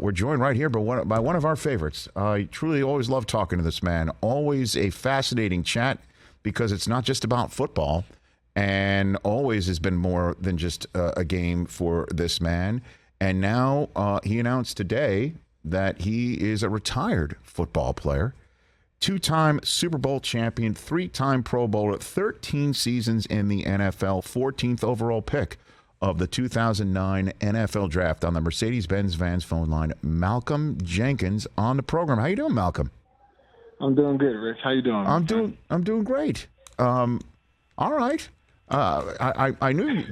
we're joined right here by one of our favorites. I truly always love talking to this man. Always a fascinating chat because it's not just about football, and always has been more than just a game for this man. And now he announced today that he is a retired football player, two-time Super Bowl champion, three-time Pro Bowler, 13 seasons in the NFL, 14th overall pick of the 2009 NFL Draft. On the Mercedes-Benz Vans phone line, Malcom Jenkins on the program. How you doing, Malcom? I'm doing good, Rich. How you doing? I'm doing great. All right. I knew.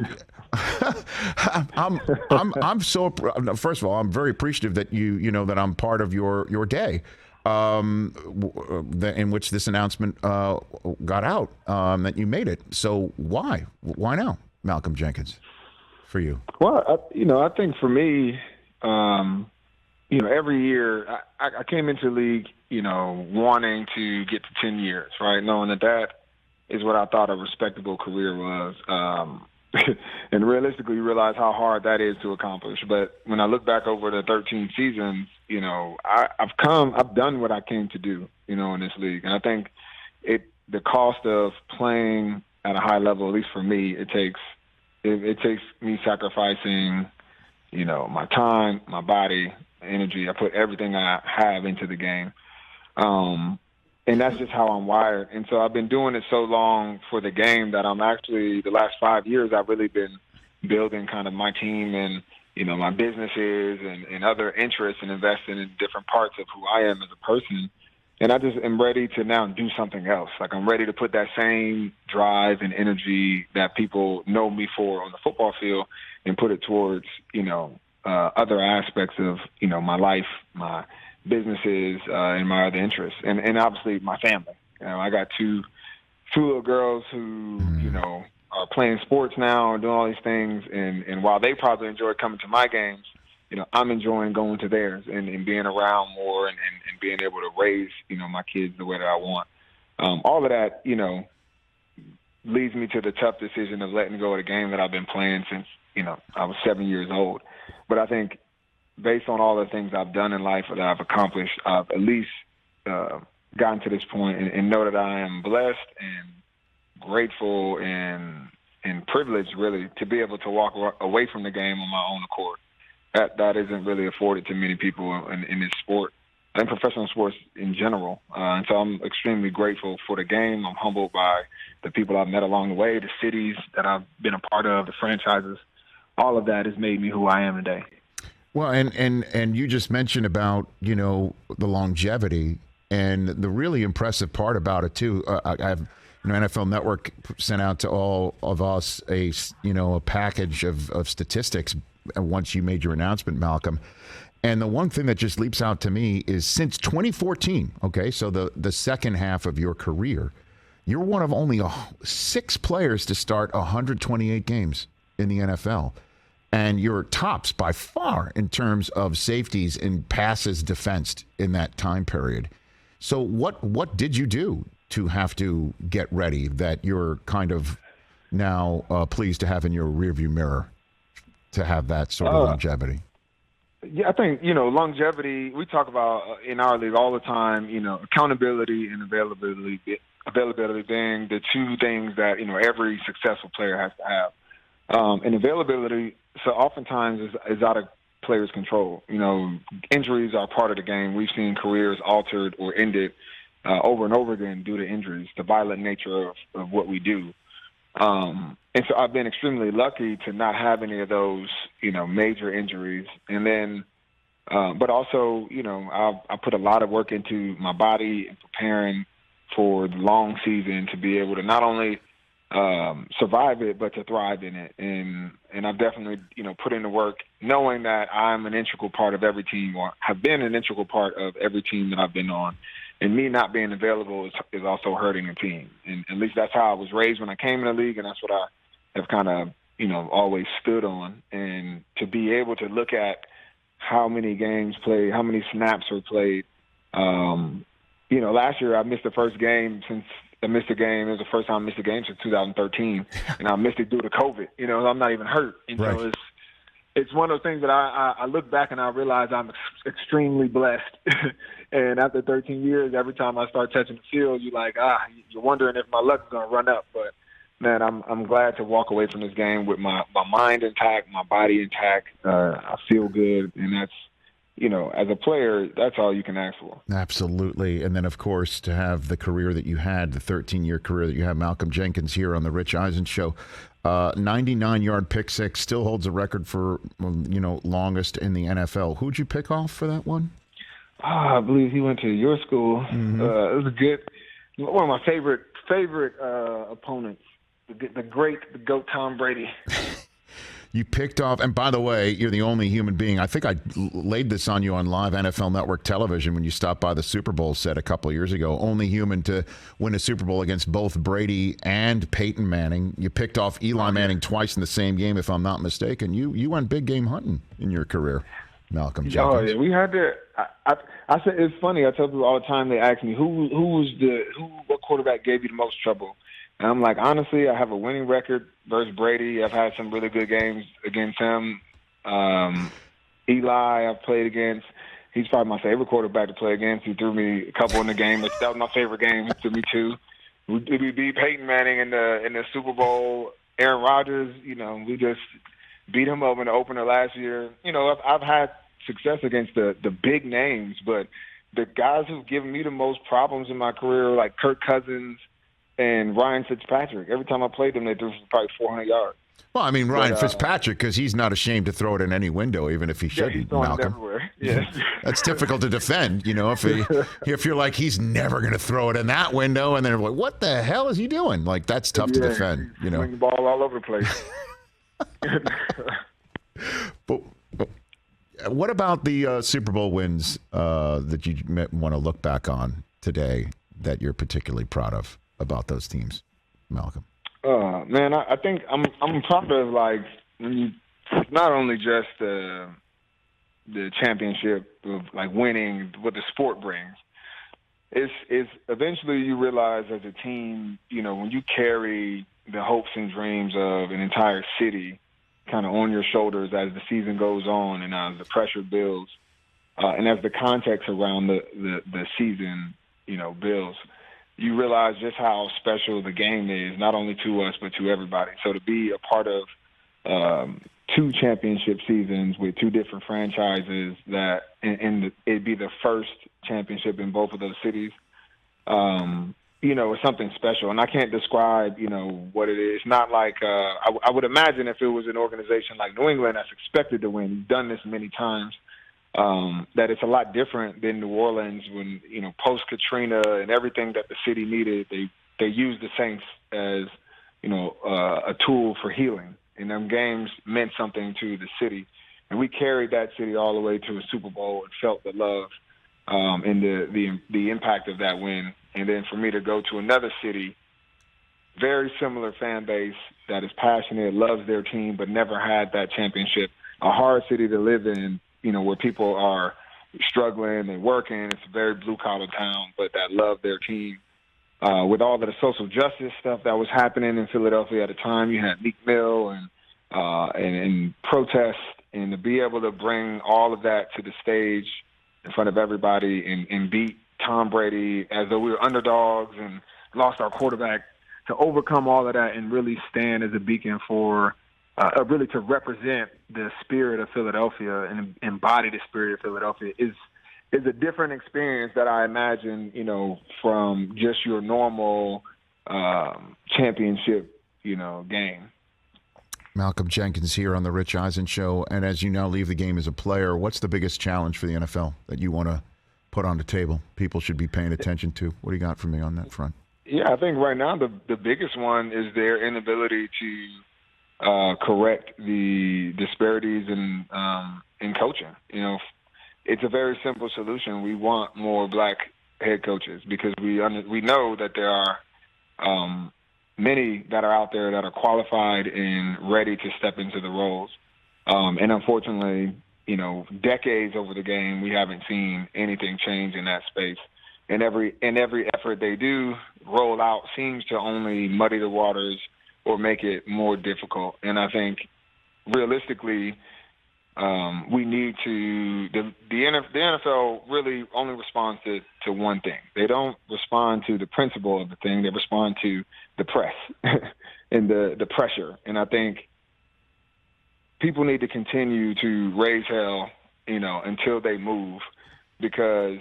I'm so. First of all, I'm very appreciative that you know that I'm part of your day, in which this announcement got out, that you made it. So why now, Malcom Jenkins, for you? Well, I think for me, every year I came into the league, wanting to get to 10 years, right, knowing that is what I thought a respectable career was. And realistically, you realize how hard that is to accomplish. But when I look back over the 13 seasons, I've done what I came to do, in this league. And I think the cost of playing at a high level, at least for me, it takes me sacrificing, my time, my body, energy. I put everything I have into the game. And that's just how I'm wired. And so I've been doing it so long for the game that I'm actually, the last 5 years, I've really been building kind of my team and, my businesses and other interests and investing in different parts of who I am as a person. And I just am ready to now do something else. Like, I'm ready to put that same drive and energy that people know me for on the football field and put it towards, other aspects of, my life, my businesses, and my other interests, and obviously my family. I got two little girls who are playing sports now and doing all these things, and while they probably enjoy coming to my games, I'm enjoying going to theirs and being around more and being able to raise my kids the way that I want. All of that leads me to the tough decision of letting go of the game that I've been playing since I was 7 years old. But I think, based on all the things I've done in life that I've accomplished, I've at least gotten to this point and know that I am blessed and grateful and privileged, really, to be able to walk away from the game on my own accord. That isn't really afforded to many people in this sport and professional sports in general. And so I'm extremely grateful for the game. I'm humbled by the people I've met along the way, the cities that I've been a part of, the franchises. All of that has made me who I am today. Well, and you just mentioned about, the longevity, and the really impressive part about it too. I have, NFL Network sent out to all of us a package of statistics once you made your announcement, Malcom. And the one thing that just leaps out to me is since 2014, okay, so the second half of your career, you're one of only 6 players to start 128 games in the NFL. And you're tops by far in terms of safeties and passes defensed in that time period. So what did you do to have to get ready that you're kind of now pleased to have in your rearview mirror to have that sort of longevity? Yeah, I think, longevity, we talk about in our league all the time, accountability and availability being the two things that, every successful player has to have. And availability, so oftentimes is out of players' control. Injuries are part of the game. We've seen careers altered or ended over and over again due to injuries, the violent nature of what we do. And so I've been extremely lucky to not have any of those, major injuries. And then, but also, I put a lot of work into my body and preparing for the long season to be able to not only survive it, but to thrive in it. And I've definitely, put in the work knowing that I'm an integral part of every team, or have been an integral part of every team that I've been on. And me not being available is also hurting the team. And at least that's how I was raised when I came in the league, and that's what I have kind of, always stood on. And to be able to look at how many games played, how many snaps were played. Last year I missed the first game since I missed a game. It was the first time I missed a game since 2013, and I missed it due to COVID. I'm not even hurt. And right. So it's one of those things that I look back and I realize I'm extremely blessed. And after 13 years, every time I start touching the field, you're wondering if my luck is going to run up. But man, I'm glad to walk away from this game with my mind intact, my body intact. I feel good, and that's, as a player, that's all you can ask for. Absolutely. And then, of course, to have the career that you had, the 13-year career that you have, Malcom Jenkins here on the Rich Eisen Show. 99-yard pick six, still holds a record for, longest in the NFL. Who'd you pick off for that one? I believe he went to your school. Mm-hmm. It was one of my favorite opponents, the GOAT Tom Brady. You picked off, and by the way, you're the only human being. I think I laid this on you on live NFL Network television when you stopped by the Super Bowl set a couple of years ago. Only human to win a Super Bowl against both Brady and Peyton Manning. You picked off Eli Manning twice in the same game, if I'm not mistaken. You went big game hunting in your career, Malcom Jenkins. Oh yeah, we had to. I said it's funny. I tell people all the time. They ask me what quarterback gave you the most trouble. And I'm like, honestly, I have a winning record versus Brady. I've had some really good games against him. Eli, I've played against. He's probably my favorite quarterback to play against. He threw me a couple in the game. That was my favorite game. He threw me two. We beat Peyton Manning in the Super Bowl. Aaron Rodgers, we just beat him up in the opener last year. I've had success against the big names, but the guys who've given me the most problems in my career, like Kirk Cousins and Ryan Fitzpatrick. Every time I played them, they threw probably 400 yards. Well, I mean, Ryan Fitzpatrick, because he's not ashamed to throw it in any window, even if he shouldn't, he's throwing Malcom. it everywhere. Yeah. That's difficult to defend, if you're like, he's never going to throw it in that window, and then like, what the hell is he doing? Like, that's tough to defend, Swing the ball all over the place. But what about the Super Bowl wins that you want to look back on today that you're particularly proud of about those teams, Malcom? Man, I think I'm proud of, like, when you not only just the championship of, like, winning what the sport brings. It's eventually you realize as a team, when you carry the hopes and dreams of an entire city kind of on your shoulders as the season goes on and as the pressure builds, and as the context around the season, builds, you realize just how special the game is, not only to us, but to everybody. So to be a part of two championship seasons with two different franchises that, and it'd be the first championship in both of those cities, it's something special. And I can't describe, what it is. It's not like, I would imagine if it was an organization like New England that's expected to win, you've done this many times, that it's a lot different than New Orleans when, post-Katrina and everything that the city needed, they used the Saints as, a tool for healing. And them games meant something to the city. And we carried that city all the way to a Super Bowl and felt the love and the impact of that win. And then for me to go to another city, very similar fan base that is passionate, loves their team, but never had that championship, a hard city to live in, where people are struggling and working. It's a very blue-collar town, but that love their team. With all of the social justice stuff that was happening in Philadelphia at the time, you had Meek Mill and protests, and to be able to bring all of that to the stage in front of everybody and beat Tom Brady as though we were underdogs and lost our quarterback, to overcome all of that and really stand as a beacon for really to represent the spirit of Philadelphia and embody the spirit of Philadelphia is a different experience that I imagine, from just your normal championship, game. Malcom Jenkins here on the Rich Eisen Show. And as you now leave the game as a player, what's the biggest challenge for the NFL that you want to put on the table? People should be paying attention to. What do you got for me on that front? Yeah, I think right now the biggest one is their inability to correct the disparities in coaching. It's a very simple solution. We want more black head coaches because we know that there are many that are out there that are qualified and ready to step into the roles. And unfortunately, decades over the game, we haven't seen anything change in that space. And every effort they do roll out seems to only muddy the waters or make it more difficult. And I think realistically, we need to the NFL really only responds to one thing. They don't respond to the principle of the thing. They respond to the press and the pressure. And I think people need to continue to raise hell, until they move, because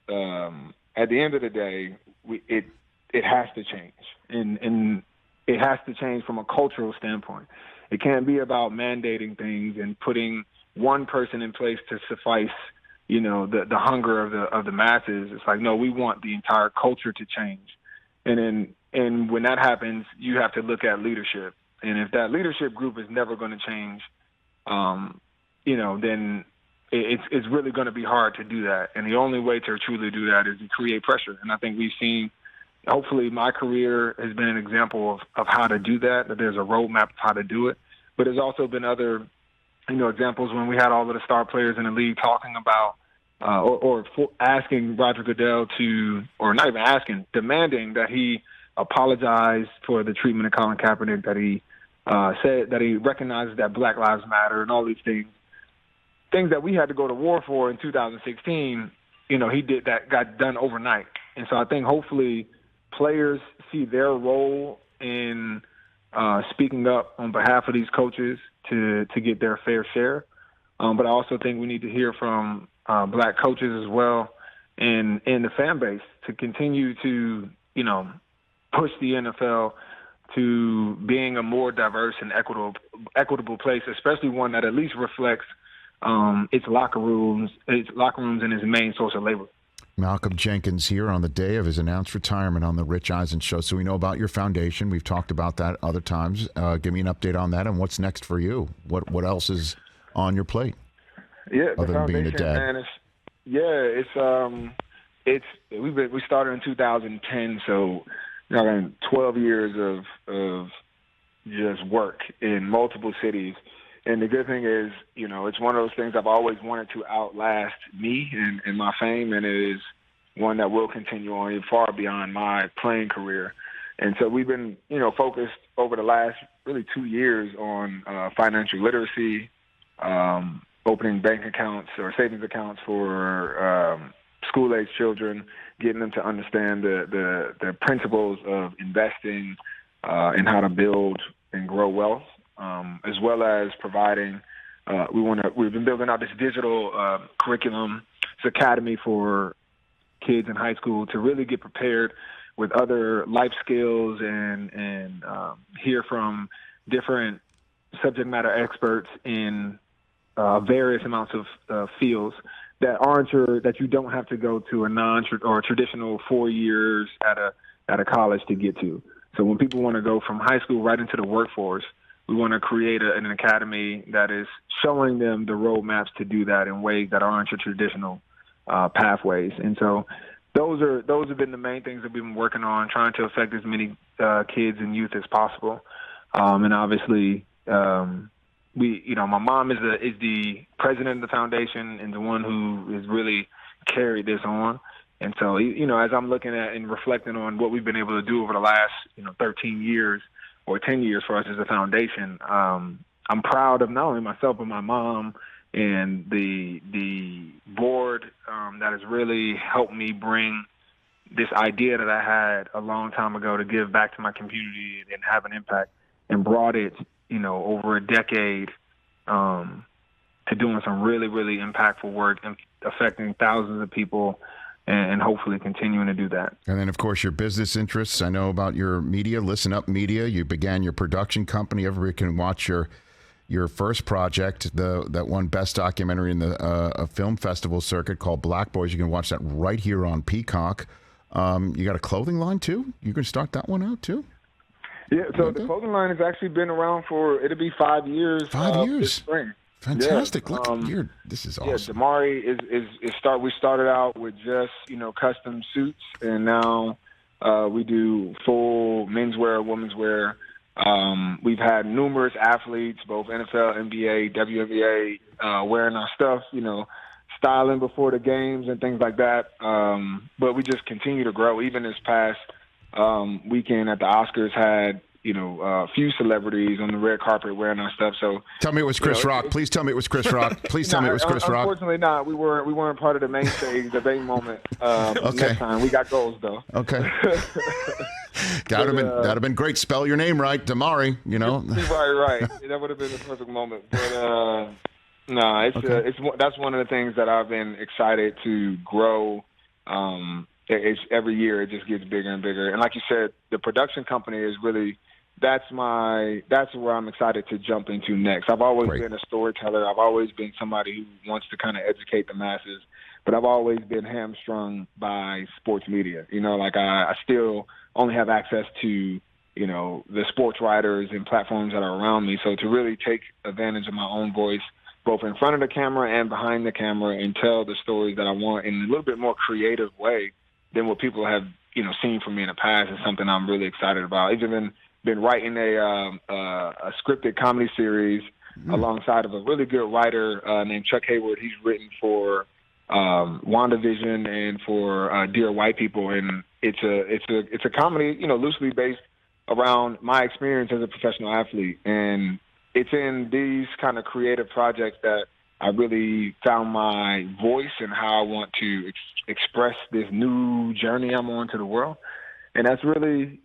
at the end of the day, it has to change, and it has to change from a cultural standpoint. It can't be about mandating things and putting one person in place to suffice, the hunger of the masses. It's like, no, we want the entire culture to change. And when that happens, you have to look at leadership. And if that leadership group is never going to change, then it's really going to be hard to do that. And the only way to truly do that is to create pressure. And I think we've seen, hopefully my career has been an example of how to do that there's a roadmap of how to do it. But there's also been other, examples when we had all of the star players in the league talking about asking Roger Goodell or not even asking, demanding that he apologize for the treatment of Colin Kaepernick, that he said that he recognizes that Black Lives Matter and all these things that we had to go to war for in 2016, he did that, got done overnight. And so I think hopefully players see their role in speaking up on behalf of these coaches to get their fair share. But I also think we need to hear from Black coaches as well and the fan base to continue to, push the NFL to being a more diverse and equitable place, especially one that at least reflects its locker rooms and its main source of labor. Malcom Jenkins here on the day of his announced retirement on the Rich Eisen Show. So we know about your foundation. We've talked about that other times. Give me an update on that and what's next for you. What else is on your plate? Yeah, other than being a dad. Man, we started in 2010, so 12 years of just work in multiple cities. And the good thing is, it's one of those things I've always wanted to outlast me and my fame, and it is one that will continue on far beyond my playing career. And so we've been, focused over the last really 2 years on financial literacy, opening bank accounts or savings accounts for school-age children, getting them to understand the principles of investing and how to build and grow wealth. As well as providing, we've been building out this digital curriculum, this academy for kids in high school to really get prepared with other life skills and hear from different subject matter experts in various amounts of fields that you don't have to go to a traditional 4 years at a college to get to. So when people want to go from high school right into the workforce, we want to create an academy that is showing them the roadmaps to do that in ways that aren't your traditional pathways. And so those have been the main things that we've been working on, trying to affect as many kids and youth as possible. And obviously, my mom is the president of the foundation and the one who has really carried this on. And so, as I'm looking at and reflecting on what we've been able to do over the last, 13 years or 10 years for us as a foundation, I'm proud of not only myself but my mom and the board that has really helped me bring this idea that I had a long time ago to give back to my community and have an impact, and brought it, over a decade to doing some really, really impactful work and affecting thousands of people, and hopefully continuing to do that. And then, of course, your business interests. I know about your media, Listen Up Media. You began your production company. Everybody can watch your first project, that won Best Documentary in the film festival circuit, called Black Boys. You can watch that right here on Peacock. You got a clothing line, too? You can start that one out, too? Yeah, so the clothing line has actually been around it'll be 5 years. 5 years. This spring. Fantastic! Yeah. Look, this is awesome. Yeah, Damari we started out with just custom suits, and now we do full menswear, womenswear. We've had numerous athletes, both NFL, NBA, WNBA, wearing our stuff, styling before the games and things like that. But we just continue to grow. Even this past weekend at the Oscars had a few celebrities on the red carpet wearing our stuff. So tell me it was Chris Rock. Please tell me it was Chris Rock. Please tell me it was Chris Rock. Unfortunately, not. We weren't part of the main stage, the main moment. Okay. Next time we got goals though. Okay. That'd have been great. Spell your name right, Damari. Right. That would have been the perfect moment. But that's one of the things that I've been excited to grow. It's every year it just gets bigger and bigger. And like you said, the production company is really that's where I'm excited to jump into next. I've always been a storyteller. I've always been somebody who wants to kind of educate the masses, but I've always been hamstrung by sports media. I still only have access to the sports writers and platforms that are around me. So to really take advantage of my own voice, both in front of the camera and behind the camera, and tell the stories that I want in a little bit more creative way than what people have, seen from me in the past is something I'm really excited about. I've even been writing a scripted comedy series alongside of a really good writer named Chuck Hayward. He's written for WandaVision and for Dear White People, and it's a comedy, loosely based around my experience as a professional athlete. And it's in these kind of creative projects that I really found my voice and how I want to express this new journey I'm on to the world. And that's really,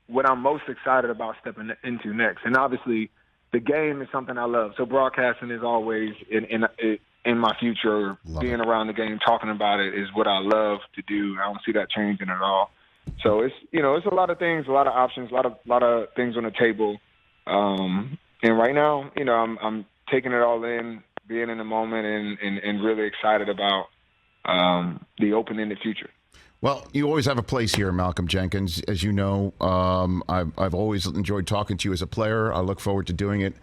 what I'm most excited about stepping into next. And obviously, the game is something I love. So broadcasting is always in my future. Being around the game, talking about it is what I love to do. I don't see that changing at all. So it's a lot of things, a lot of options, a lot of things on the table. And right now, I'm taking it all in, being in the moment, and really excited about the open-ended future. Well, you always have a place here, Malcom Jenkins. As you know, I've always enjoyed talking to you as a player. I look forward to doing it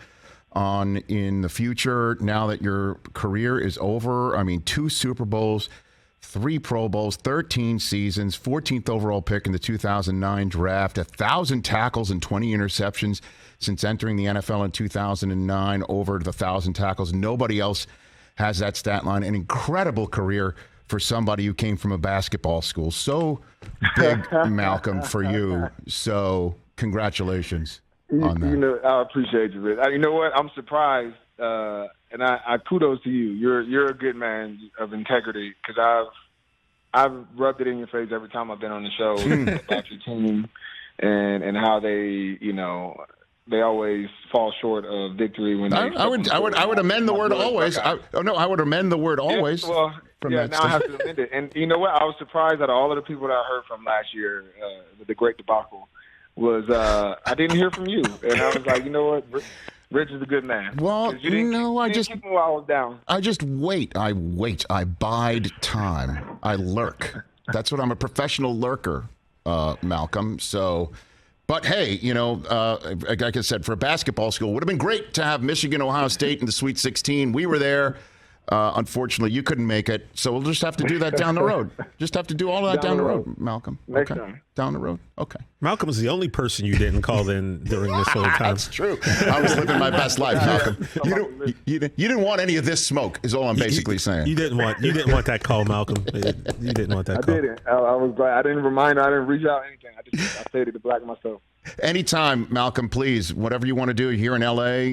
in the future. Now that your career is over, 2 Super Bowls, 3 Pro Bowls, 13 seasons, 14th overall pick in the 2009 draft, 1,000 tackles and 20 interceptions since entering the NFL in 2009, over the 1,000 tackles. Nobody else has that stat line. An incredible career for somebody who came from a basketball school. So big, Malcom, for you. So congratulations on that. I appreciate you, Rich. You know what? I'm surprised, and I kudos to you. You're a good man of integrity, because I've rubbed it in your face every time I've been on the show about your team and how they always fall short of victory when I would amend the word always. I would amend the word always. Now I have to amend it. And you know what? I was surprised that all of the people that I heard from last year, the great debacle, was I didn't hear from you. And I was like, you know what? Rich is a good man. Well, I just keep me while I was down. I just wait. I bide time. I lurk. That's what I'm, a professional lurker, Malcom. So. But hey, like I said, for a basketball school, it would have been great to have Michigan, Ohio State in the Sweet 16. We were there. Unfortunately, you couldn't make it. So we'll just have to do that down the road. Just have to do all of that down the road, Malcom. Next time. Down the road. Okay. Malcom is the only person you didn't call in during this whole time. That's true. I was living my best life, Malcom. You didn't want any of this smoke, is all I'm basically saying. You didn't want that call, Malcom. You didn't want that call. I didn't. I was glad. I didn't remind her. I didn't reach out anything. I stayed at the black myself. Anytime, Malcom, please, whatever you want to do here in L.A.,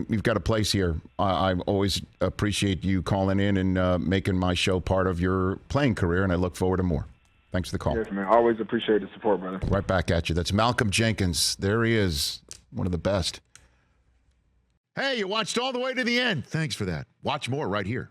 you've got a place here. I always appreciate you calling in and making my show part of your playing career, and I look forward to more. Thanks for the call. Yes, man. Always appreciate the support, brother. Right back at you. That's Malcom Jenkins. There he is, one of the best. Hey, you watched all the way to the end. Thanks for that. Watch more right here.